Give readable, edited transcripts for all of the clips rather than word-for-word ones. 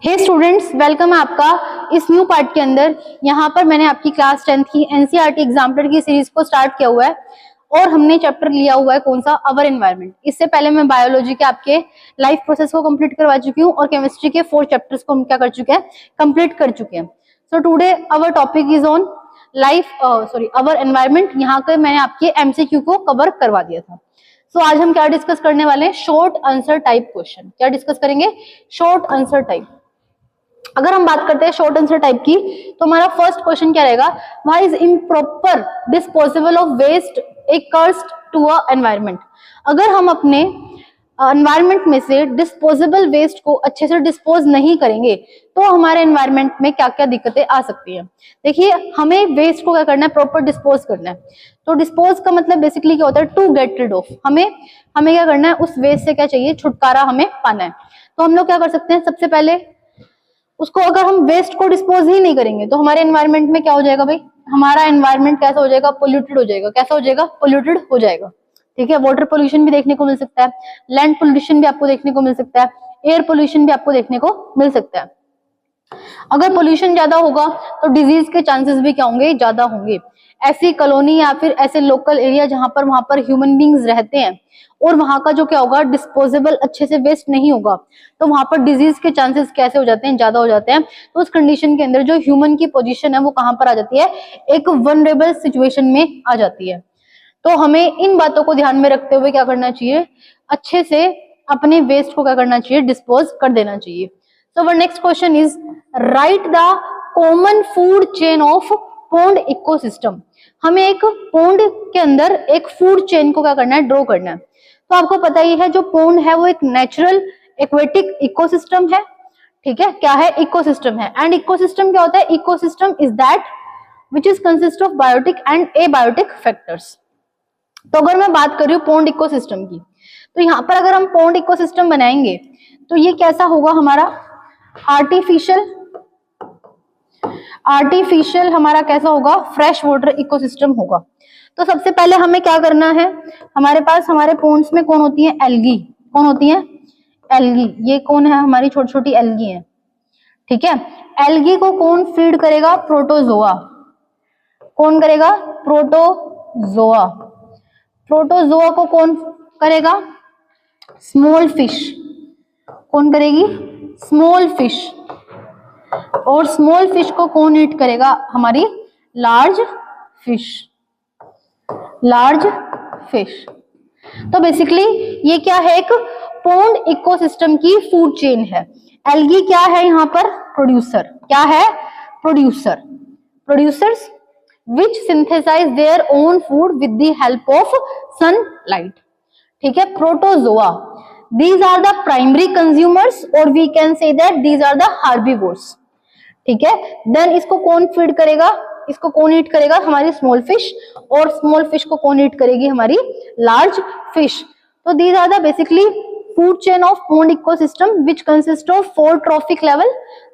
हे students, welcome है आपका इस न्यू पार्ट के अंदर। यहाँ पर मैंने आपकी क्लास 10th की एनसीईआरटी एग्जाम्पलर की सीरीज को स्टार्ट किया हुआ है और हमने चैप्टर लिया हुआ है कौन सा, अवर एनवायरनमेंट। इससे पहले मैं बायोलॉजी के आपके लाइफ प्रोसेस को कंप्लीट करवा चुकी हूँ और केमिस्ट्री के 4 चैप्टर्स को हम क्या कर चुके हैं, कंप्लीट कर चुके हैं। So today our topic is on our environment. यहाँ के मैंने आपके एमसीक्यू को कवर करवा दिया था। सो आज हम क्या डिस्कस करने वाले हैं, शॉर्ट आंसर टाइप क्वेश्चन। क्या डिस्कस करेंगे, शॉर्ट आंसर टाइप। अगर हम बात करते हैं शॉर्ट आंसर टाइप की, तो हमारा फर्स्ट क्वेश्चन क्या रहेगा, why is improper disposable of waste a curse to a environment. अगर हम अपने एनवायरनमेंट में से डिस्पोजेबल वेस्ट को अच्छे से डिस्पोज नहीं करेंगे तो हमारे एनवायरनमेंट में क्या क्या दिक्कतें आ सकती हैं। देखिए, हमें वेस्ट को क्या करना है, प्रॉपर डिस्पोज करना है। तो डिस्पोज का मतलब बेसिकली क्या होता है, टू गेट रिड ऑफ। हमें क्या करना है, उस वेस्ट से क्या चाहिए, छुटकारा हमें पाना है। तो हम लोग क्या कर सकते हैं, सबसे पहले उसको, अगर हम वेस्ट को डिस्पोज ही नहीं करेंगे तो हमारे एनवायरनमेंट में क्या हो जाएगा भाई, हमारा एनवायरनमेंट कैसा हो जाएगा, पोल्यूटेड हो जाएगा। कैसा हो जाएगा, पोल्यूटेड हो जाएगा। ठीक है, वाटर पोल्यूशन भी देखने को मिल सकता है, लैंड पोल्यूशन भी आपको देखने को मिल सकता है, एयर पोल्यूशन भी आपको देखने को मिल सकता है। अगर पोल्यूशन ज्यादा होगा तो डिजीज के चांसेस भी क्या होंगे, ज्यादा होंगे। ऐसी कॉलोनी या फिर ऐसे लोकल एरिया जहां पर वहां पर ह्यूमन बींग्स रहते हैं और वहां का जो क्या होगा, डिस्पोजेबल अच्छे से वेस्ट नहीं होगा, तो वहां पर डिजीज के चांसेस कैसे हो जाते हैं, ज्यादा हो जाते हैं। तो उस कंडीशन के अंदर जो ह्यूमन की पोजीशन है वो कहां पर आ जाती है, एक वनरेबल सिचुएशन में आ जाती है। तो हमें इन बातों को ध्यान में रखते हुए क्या करना चाहिए, अच्छे से अपने वेस्ट को क्या करना चाहिए, डिस्पोज कर देना चाहिए। So our next question is, write the common food chain of pond ecosystem. हमें एक पोंड के अंदर एक फूड चेन को क्या करना है, ड्रॉ करना है। तो आपको पता ही है, जो पोंड है वो एक नेचुरल एक्वेटिक इकोसिस्टम है। ठीक है, क्या है, इकोसिस्टम है। एंड इकोसिस्टम क्या होता है, ecosystem is that which is consist of biotic and abiotic factors. तो अगर मैं बात कर रही हूँ पोंड इकोसिस्टम की, तो यहाँ पर अगर हम पोंड इकोसिस्टम बनाएंगे तो ये कैसा होगा, हमारा आर्टिफिशियल हमारा कैसा होगा, फ्रेश वाटर इकोसिस्टम होगा। तो सबसे पहले हमें क्या करना है, हमारे पास हमारे पोन्ड्स में कौन होती है, एल्गी। कौन होती है, एल्गी। ये कौन है, हमारी छोटी छोटी एल्गी है। ठीक है, एल्गी को कौन फीड करेगा, प्रोटोजोआ। कौन करेगा, प्रोटोजोआ। प्रोटोजोआ को कौन करेगा, स्मॉल फिश। कौन करेगी, स्मॉल फिश। और स्मॉल फिश को कौन ईट करेगा, हमारी लार्ज फिश। Large fish. तो बेसिकली ये क्या है, एक पोंड इकोसिस्टम की फूड चेन है। एल्गी क्या है यहाँ पर, प्रोड्यूसर। क्या है, producer. Producers which synthesize their own food with the help of sunlight. ठीक है, protozoa, these are the primary consumers or we can say that these are the herbivores। ठीक है, देन इसको कौन फीड करेगा, इसको कौन ईट करेगा, हमारी स्मॉल फिश। और स्मॉल फिश को कौन ईट करेगी, हमारी लार्ज फिश। तो these are the basically food chain of pond ecosystem which consist of 4 trophic level।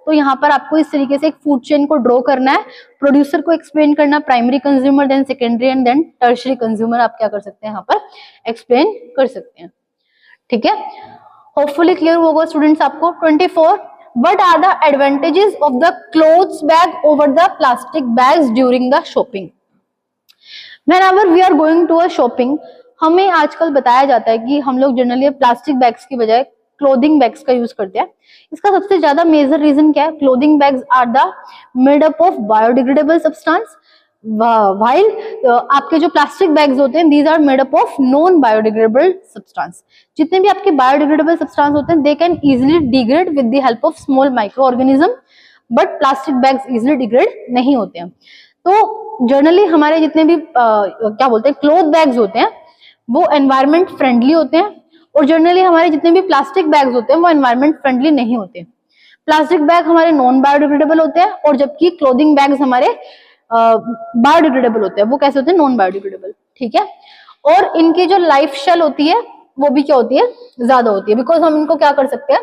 तो यहाँ पर आपको इस तरीके से एक फूड चेन को ड्रॉ करना है, प्रोड्यूसर को एक्सप्लेन करना, primary consumer, then secondary and then tertiary consumer. आप क्या कर सकते हैं, यहाँ पर एक्सप्लेन कर सकते हैं। ठीक है, होपफुली क्लियर होगा स्टूडेंट्स आपको। 24, what are the advantages of the clothes bag over the plastic bags during the shopping। whenever we are going to a shopping, हमें आजकल बताया जाता है कि हम लोग जनरली प्लास्टिक बैग्स की बजाय क्लोथिंग बैग्स का यूज करते हैं। इसका सबसे ज्यादा मेजर रीजन क्या है, clothing bags are the made up of biodegradable substance, while आपके जो प्लास्टिक बैग्स होते हैं these are made up of non biodegradable substance. जितने भी आपके बायोडिग्रेडेबल सब्सटेंस होते हैं they can easily degrade with the help of small micro organism, but plastic bags easily degrade नहीं होते हैं। तो जनरली हमारे जितने भी क्या बोलते हैं, क्लोथ बैग्स होते हैं वो एनवायरमेंट फ्रेंडली होते हैं, और जनरली हमारे जितने भी प्लास्टिक बैग्स होते हैं वो एनवायरमेंट फ्रेंडली नहीं होते। प्लास्टिक बैग हमारे नॉन बायोडिग्रेडेबल होते हैं और जबकि क्लोथिंग बैग्स हमारे बायोडिग्रेडेबल होते हैं। वो कैसे होते हैं, नॉन बायोडिग्रेडेबल। ठीक है, और इनकी जो लाइफ शेल होती है वो भी क्या होती है, ज्यादा होती है, बिकॉज हम इनको क्या कर सकते हैं,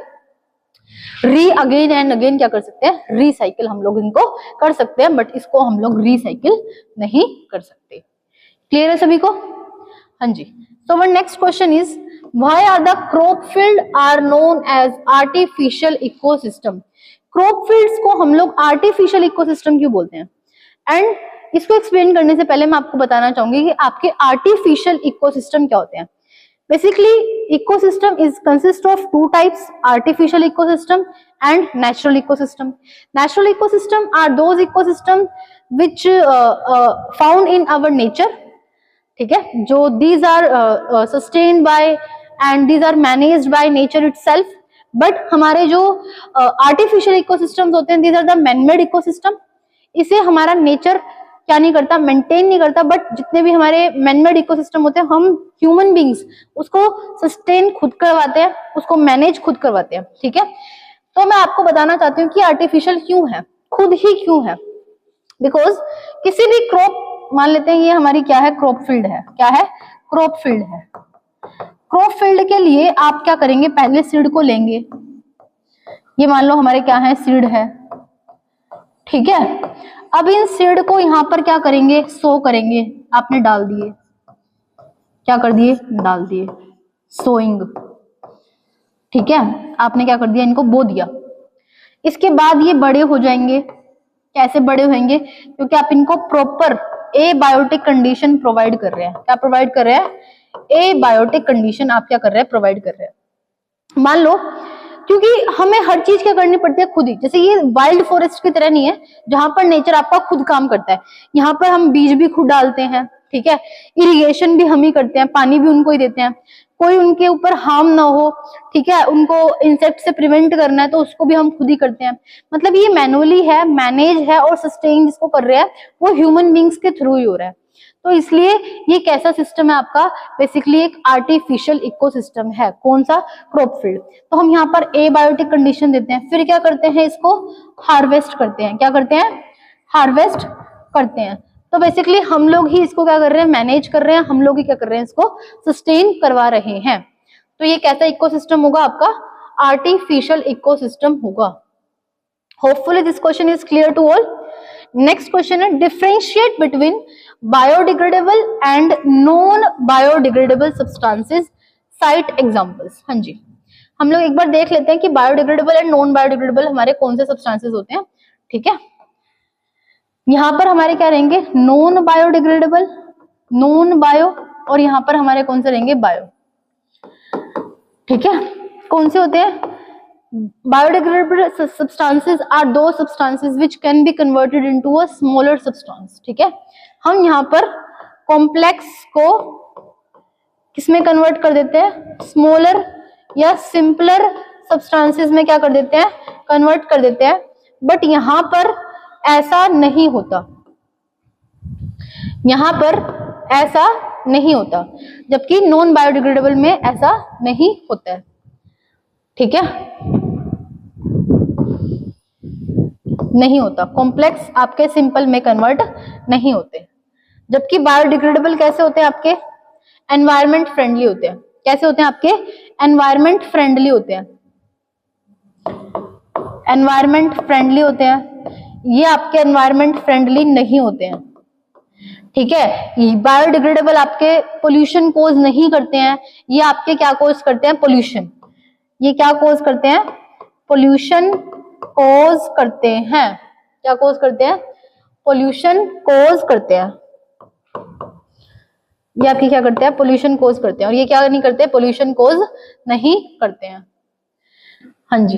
अगेन एंड अगेन क्या कर सकते हैं, रिसाइकिल हम लोग इनको कर सकते हैं, बट इसको हम लोग रिसाइकिल नहीं कर सकते। क्लियर है सभी को, हाँ जी। So one next question is, Why are the crop field are known as artificial ecosystem? crop fields को हम लोग artificial ecosystem क्यों बोलते हैं? एंड इसको एक्सप्लेन करने से पहले मैं आपको बताना चाहूंगी कि आपके आर्टिफिशियल इकोसिस्टम क्या होते हैं. Basically ecosystem is consist of two types, artificial ecosystem and natural ecosystem. Natural ecosystem are those ecosystem which found in our nature, ठीक है, जो these are sustained by and these are managed by nature itself. But हमारे जो artificial ecosystems होते हैं, these are the manmade ecosystem. इसे हमारा nature क्या नहीं करता, मेंटेन नहीं करता, बट जितने भी हमारे मैनमेड इकोसिस्टम होते हैं, हम ह्यूमन बींग्स उसको सस्टेन खुद करवाते हैं, उसको मैनेज खुद करवाते हैं. ठीक है, तो मैं आपको बताना चाहती हूँ कि आर्टिफिशियल क्यों है, खुद ही क्यों है. बिकॉज किसी भी क्रॉप, मान लेते हैं ये हमारी क्या है, क्रॉप फील्ड है. क्या है, क्रॉप फील्ड है. क्रॉप फील्ड के लिए आप क्या करेंगे, पहले सीड को लेंगे. ये मान लो हमारे क्या है, सीड है. ठीक है, अब इन सीड को यहाँ पर क्या करेंगे, सो करेंगे. आपने डाल दिए, क्या कर दिए, डाल दिए, सोइंग. ठीक है, आपने क्या कर दिया, इनको बो दिया. इसके बाद ये बड़े हो जाएंगे. कैसे बड़े होंगे, क्योंकि आप इनको proper A biotic condition provide कर रहे हैं. क्या प्रोवाइड कर रहे हैं, ए बायोटिक कंडीशन आप क्या कर रहे हैं, प्रोवाइड कर रहे हैं. मान लो, क्योंकि हमें हर चीज क्या करनी पड़ती है खुद ही. जैसे ये वाइल्ड फॉरेस्ट की तरह नहीं है जहां पर नेचर आपका खुद काम करता है. यहाँ पर हम बीज भी खुद डालते हैं, ठीक है, इरिगेशन भी हम ही करते हैं, पानी भी उनको ही देते हैं, कोई उनके ऊपर हार्म ना हो, ठीक है, उनको इंसेक्ट से प्रिवेंट करना है तो उसको भी हम खुद ही करते हैं. मतलब ये मैनुअली है, मैनेज है, और सस्टेन जिसको कर रहे हैं वो ह्यूमन बींग्स के थ्रू ही हो रहा है. तो इसलिए ये कैसा सिस्टम है आपका, बेसिकली एक आर्टिफिशियल इकोसिस्टम है. कौन सा, क्रॉप फील्ड. तो हम यहाँ पर ए बायोटिक कंडीशन देते हैं, फिर क्या करते हैं, इसको हार्वेस्ट करते हैं. क्या करते हैं, हार्वेस्ट करते हैं. तो बेसिकली हम लोग ही इसको क्या कर रहे हैं, मैनेज कर रहे हैं, हम लोग ही क्या कर रहे हैं, इसको सस्टेन करवा रहे हैं. तो ये कैसा इकोसिस्टम होगा आपका, आर्टिफिशियल इकोसिस्टम होगा. Hopefully this question is clear to all. Next question है, differentiate between biodegradable and non biodegradable substances, cite examples. हाँ जी, हम लोग एक बार देख लेते हैं कि बायोडिग्रेडेबल एंड नॉन बायोडिग्रेडेबल हमारे कौन से सब्सटेंसेस होते हैं. ठीक है, यहाँ पर हमारे क्या रहेंगे, नॉन बायोडिग्रेडेबल, नॉन बायो, और यहाँ पर हमारे कौन से रहेंगे, बायो. ठीक है, कौन से होते हैं, biodegradable substances are those substances which can be converted into a smaller substance. ठीक है, हम यहाँ पर कॉम्प्लेक्स को किसमें कन्वर्ट कर देते हैं, स्मॉलर या सिंपलर सब्सटेंसेस में क्या कर देते हैं, कन्वर्ट कर देते हैं. बट यहाँ पर ऐसा नहीं होता, यहाँ पर ऐसा नहीं होता, जबकि नॉन बायोडिग्रेडेबल में ऐसा नहीं होता है. ठीक है, नहीं होता, कॉम्प्लेक्स आपके सिंपल में कन्वर्ट नहीं होते. जबकि बायोडिग्रेडेबल कैसे होते हैं आपके, एनवायरमेंट फ्रेंडली होते हैं. कैसे होते हैं आपके, एनवायरमेंट फ्रेंडली होते हैं, एनवायरमेंट फ्रेंडली होते हैं. ये आपके एनवायरमेंट फ्रेंडली नहीं होते हैं. ठीक है, बायोडिग्रेडेबल आपके पोल्यूशन कोज नहीं करते हैं, ये आपके क्या कोज करते हैं, पोल्यूशन. ये क्या कोज करते हैं, पोल्यूशन कोज करते हैं. क्या कोज करते हैं, पोल्यूशन कोज करते हैं. ये आपकी क्या करते हैं, पोल्यूशन कोज करते हैं. और ये क्या नहीं करते, पोल्यूशन कोज नहीं करते हैं. हाँ जी,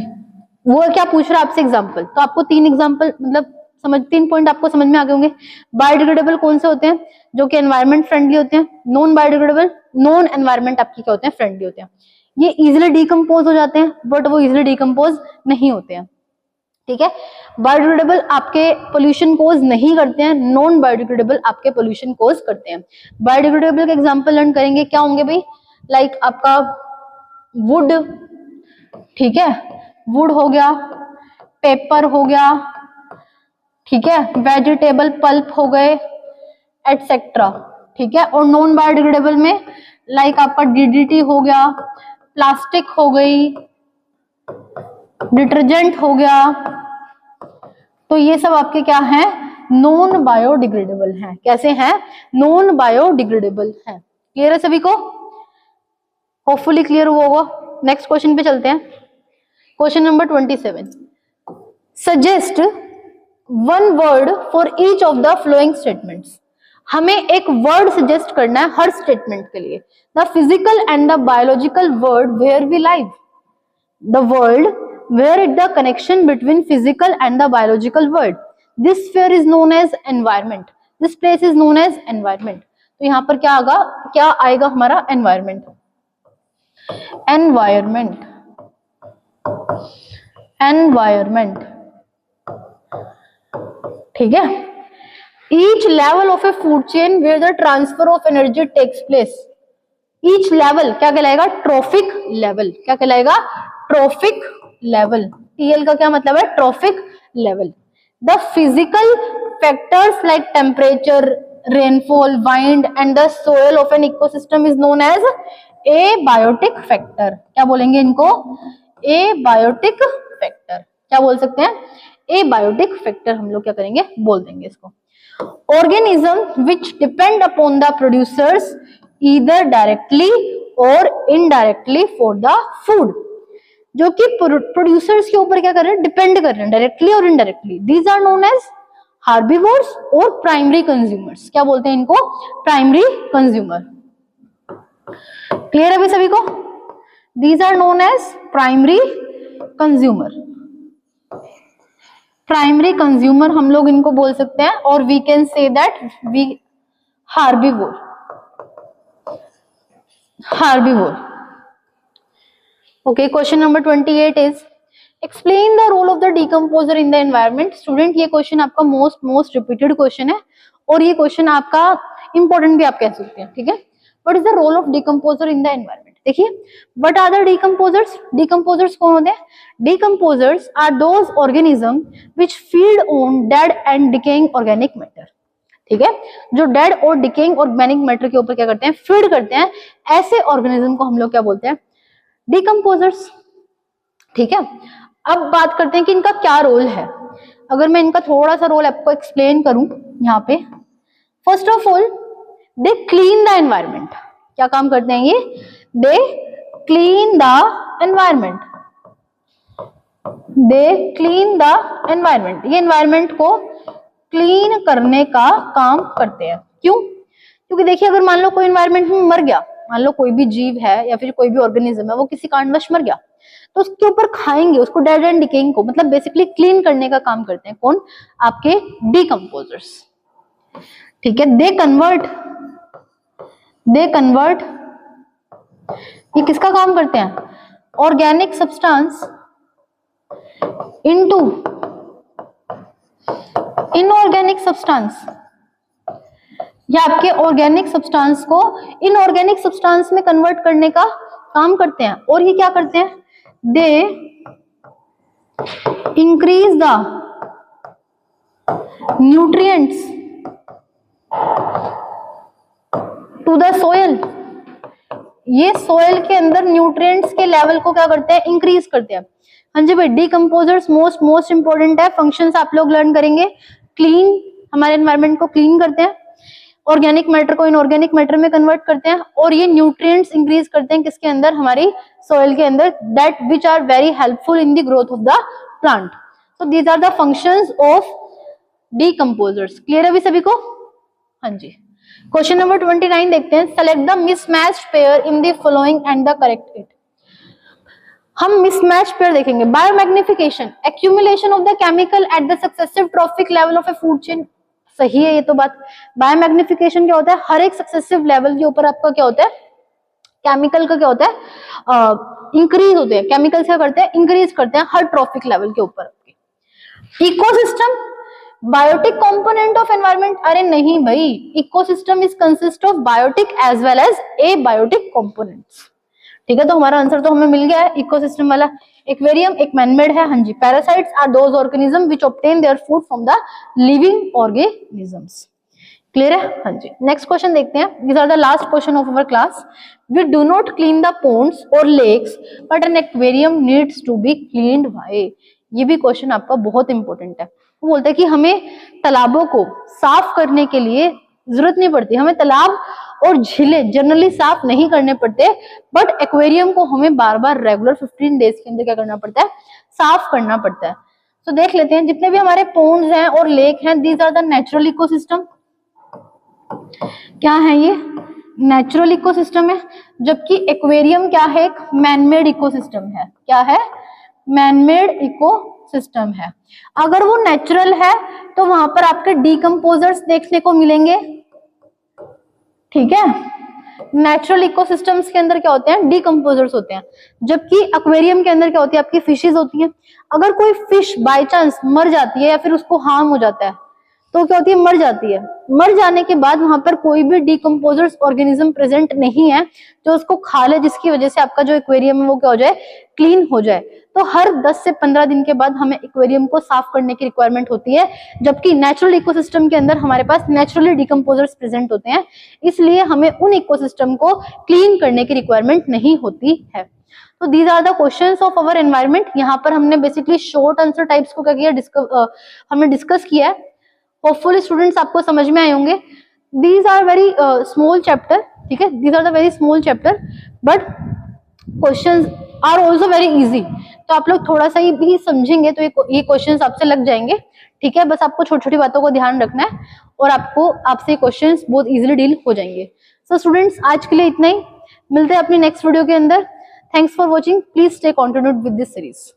वो क्या पूछ रहा है आपसे एग्जांपल. तो आपको 3 एग्जांपल, मतलब 3 पॉइंट आपको समझ में आ गए होंगे. बायोडिग्रेडेबल कौन से होते हैं, जो कि एनवायरमेंट फ्रेंडली होते हैं. नॉन बायोडिग्रेडेबल, नॉन एनवायरमेंट आपकी क्या होते हैं, फ्रेंडली होते हैं. ये इजिली डिकम्पोज हो जाते हैं, बट वो इजिली डिकम्पोज नहीं होते हैं. ठीक है, बायोडिग्रेडेबल आपके पोल्यूशन कोज नहीं करते हैं, नॉन बायोडिग्रेडेबल आपके पोल्यूशन कोज करते हैं. बायोडिग्रेडेबल के एग्जांपल लर्न करेंगे, क्या होंगे भाई, लाइक आपका वुड. ठीक है, वुड हो गया, पेपर हो गया, ठीक है, वेजिटेबल पल्प हो गए, एटसेट्रा. ठीक है, और नॉन बायोडिग्रेडेबल में लाइक आपका डीडीटी हो गया, प्लास्टिक हो गई, डिटर्जेंट हो गया. तो ये सब आपके क्या हैं, नॉन बायोडिग्रेडेबल हैं. कैसे हैं, नॉन बायोडिग्रेडेबल हैं. क्लियर है सभी को. होपफुली क्लियर हुआ होगा। नेक्स्ट क्वेश्चन पे चलते हैं। Question number 27, suggest one word for each of the flowing statements. हमें एक वर्ड सजेस्ट करना है हर स्टेटमेंट के लिए। The physical and the biological world where we live, the world where it the connection between physical and the biological world, this sphere is known as environment, this place is known as environment. तो यहाँ पर क्या आएगा हमारा environment, environment, environment, ठीक है। Each level of a food chain where the transfer of energy takes place, each level क्या कहलाएगा, ट्रॉफिक लेवल, क्या कहलाएगा, ट्रॉफिक लेवल। टीएल का क्या मतलब है, trophic level. The physical factors like temperature, rainfall, wind and the soil of an ecosystem is known as a biotic factor. क्या बोलेंगे इनको, ए बायोटिक फैक्टर। क्या बोल सकते हैं, ए बायोटिक फैक्टर हम लोग क्या करेंगे, बोल देंगे इसको। Organism which depend upon the producers either directly और इनडायरेक्टली फॉर द फूड, जो कि प्रोड्यूसर्स के ऊपर क्या कर रहे हैं, डिपेंड कर रहे हैं डायरेक्टली और indirectly. These are known as herbivores और प्राइमरी कंज्यूमर्स। क्या बोलते हैं इनको, प्राइमरी कंज्यूमर। क्लियर है अभी सभी को, these are known as primary consumer. Primary consumer हम लोग इनको बोल सकते हैं, और we can say that we herbivore, herbivore. Okay, question number 28 is explain the role of the decomposer in the environment. Student ये क्वेश्चन आपका मोस्ट रिपीटेड क्वेश्चन है, और ये क्वेश्चन आपका इंपॉर्टेंट भी आप कह सकते हैं, ठीक है। What is the role of decomposer in the environment. देखिए, what are the decomposers, decomposers कौन होते हैं, decomposers are those organism which feed on dead and decaying organic matter, ठीक है। जो डेड और डिकेइंग ऑर्गेनिक मैटर के ऊपर क्या करते हैं, फीड करते हैं, ऐसे ऑर्गेनिज्म को हम लोग क्या बोलते हैं, डीकम्पोजर्स, ठीक है। अब बात करते हैं कि इनका क्या रोल है। अगर मैं इनका थोड़ा सा रोल आपको एक्सप्लेन करूं यहाँ पे, first of all they clean the environment. क्या काम करते हैं ये, they clean the environment, they clean the environment. ये एनवायरमेंट को क्लीन करने का काम करते हैं। क्यों, क्योंकि देखिए, अगर मान लो कोई एनवायरमेंट में मर गया, मान लो कोई भी जीव है या फिर कोई भी ऑर्गेनिज्म है, वो किसी कारणवश मर गया, तो उसके ऊपर खाएंगे उसको, डेड एंड डिकेइंग को, मतलब बेसिकली क्लीन करने का काम करते हैं कौन, आपके डीकम्पोजर्स, ठीक है। दे कन्वर्ट, दे कन्वर्ट, ये किसका काम करते हैं, organic substance into inorganic substance, या आपके ऑर्गेनिक सब्सटेंस को इनऑर्गेनिक सब्सटेंस में कन्वर्ट करने का काम करते हैं। और ये क्या करते हैं, they increase the nutrients to the soil. ये सोयल के अंदर न्यूट्रिएंट्स के लेवल को क्या करते हैं, इंक्रीज करते हैं। हाँ जी भाई, डीकम्पोजर्स मोस्ट इंपॉर्टेंट है, फंक्शंस आप लोग लर्न करेंगे। क्लीन, हमारे एनवायरनमेंट को क्लीन करते हैं, ऑर्गेनिक मैटर को इनऑर्गेनिक मैटर में कन्वर्ट करते हैं, और ये न्यूट्रिएंट्स इंक्रीज करते हैं किसके अंदर, हमारी सोइल के अंदर, that which are very helpful in the growth of the plant. So these are the functions of decomposers. Clear है अभी सभी को, हाँ जी। क्वेश्चन नंबर 29 देखते हैं, select the mismatched pair in the following and the correct it. हम mismatch pair देखेंगे। Biomagnification, accumulation of the chemical at the successive trophic level of a food chain. सही है ये तो बात। बायोमैग्निफिकेशन क्या होता है, हर एक सक्सेसिव लेवल के ऊपर आपका क्या होता है, केमिकल का क्या होता है, इंक्रीज होते हैं। केमिकल क्या करते हैं, इंक्रीज करते हैं हर ट्रॉफिक लेवल के ऊपर। Ecosystem, biotic component of environment. अरे नहीं भाई, ecosystem is consist of biotic as well as a biotic components, ठीक है। तो हमारा आंसर तो हमें मिल गया है, इकोसिस्टम वाला। एक्वेरियम एक मैनमेड है, हाँ जी। Parasites are those organism which obtain their food from the living organisms. Clear है, हाँ जी। नेक्स्ट क्वेश्चन देखते हैं। These are the last question of our class. We do not clean the ponds or lakes, but an aquarium needs to be cleaned. Why? ये भी question आपका बहुत important है। वो बोलता है कि हमें तालाबों को साफ करने के लिए जरूरत नहीं पड़ती, हमें तालाब और झीलें जनरली साफ नहीं करने पड़ते, बट एक्वेरियम को हमें बार बार रेगुलर 15 डेज के अंदर क्या करना पड़ता है, साफ करना पड़ता है। तो देख लेते हैं जितने भी हमारे पोन्ड्स हैं और लेक हैं, these are the natural ecosystem. क्या है ये, नेचुरल इकोसिस्टम है, जबकि एक्वेरियम क्या है, एक मैनमेड इकोसिस्टम है। क्या है, मैनमेड इकोसिस्टम है। अगर वो नेचुरल है तो वहां पर आपके डीकंपोजर्स देखने को मिलेंगे, ठीक है। नेचुरल इकोसिस्टम्स के अंदर क्या होते हैं, डीकंपोजर्स होते हैं, जबकि एक्वेरियम के अंदर क्या होती है, आपकी फिशेज होती हैं। अगर कोई फिश बाय चांस मर जाती है या फिर उसको हार्म हो जाता है तो क्या होती है, मर जाती है। मर जाने के बाद वहां पर कोई भी डीकंपोजर्स ऑर्गेनिज्म प्रेजेंट नहीं है जो उसको खा ले, जिसकी वजह से आपका जो एक्वेरियम है वो क्या हो जाए, क्लीन हो जाए। तो हर 10 से 15 दिन के बाद हमें एक्वेरियम को साफ करने की रिक्वायरमेंट होती है, जबकि नेचुरल इकोसिस्टम के अंदर हमारे पास नेचुरली डीकंपोजर्स प्रेजेंट होते हैं, इसलिए हमें उन इकोसिस्टम को क्लीन करने की रिक्वायरमेंट नहीं होती है। तो these are the questions of our environment. यहाँ पर हमने बेसिकली शॉर्ट आंसर टाइप्स को क्या किया, हमने डिस्कस किया है। होपफुली स्टूडेंट्स आपको समझ में आए होंगे। These are very small chapter, ठीक है, these are the very small chapter, but questions are also very easy. तो आप लोग थोड़ा सा ही भी समझेंगे तो ये क्वेश्चंस आपसे लग जाएंगे, ठीक है। बस आपको छोटी छोटी बातों को ध्यान रखना है और आपसे क्वेश्चंस बहुत इजीली डील हो जाएंगे। सो स्टूडेंट्स आज के लिए इतना ही, मिलते हैं अपनी नेक्स्ट वीडियो के अंदर। Thanks for watching, please stay continued with this series.